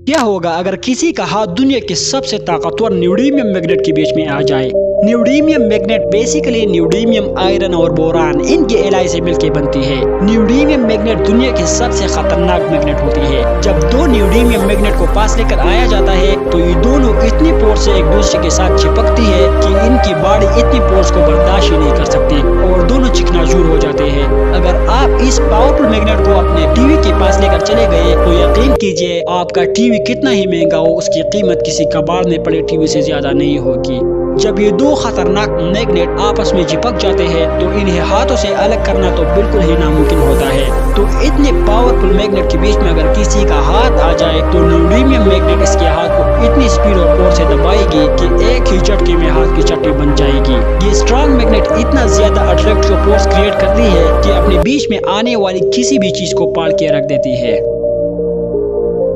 क्या होगा अगर किसी का हाथ दुनिया के सबसे ताकतवर न्यूडीमियम मैग्नेट के बीच में आ जाए। न्यूडीमियम मैग्नेट बेसिकली न्यूडीमियम, आयरन और बोरान इनके एलाई से मिलकर बनती है। न्यूडीमियम मैग्नेट दुनिया की सबसे खतरनाक मैग्नेट होती है। जब दो न्यूडीमियम मैग्नेट को पास लेकर आया जाता है तो ये दोनों इतनी फोर्स से एक दूसरे के साथ चिपकती है कि इनकी बॉडी इतनी फोर्स को बर्दाश्त ही नहीं कर सकती और दोनों चिकनाचूर हो जाते हैं। अगर आप इस पावरफुल मैग्नेट को अपने टीवी के पास लेकर चले गए तो यकीन कीजिए आपका टीवी कितना ही महंगा हो, उसकी कीमत किसी कबाड़ में पड़े टीवी से ज्यादा नहीं होगी। जब ये दो खतरनाक मैग्नेट आपस में चिपक जाते हैं तो इन्हें हाथों से अलग करना तो बिल्कुल ही नामुमकिन होता है। तो इतने पावरफुल मैग्नेट के बीच में अगर किसी का हाथ आ जाए तो न्यूडीमियम मैग्नेट इसके हाथ को इतनी स्पीड और फोर्स से दबाएगी कि एक ही झटके में हाथ की चट्टी बन जाएगी। ये स्ट्रॉन्ग मैग्नेट इतना ज्यादा अट्रैक्टिव फोर्स क्रिएट करती है कि अपने बीच में आने वाली किसी भी चीज को पाल के रख देती है।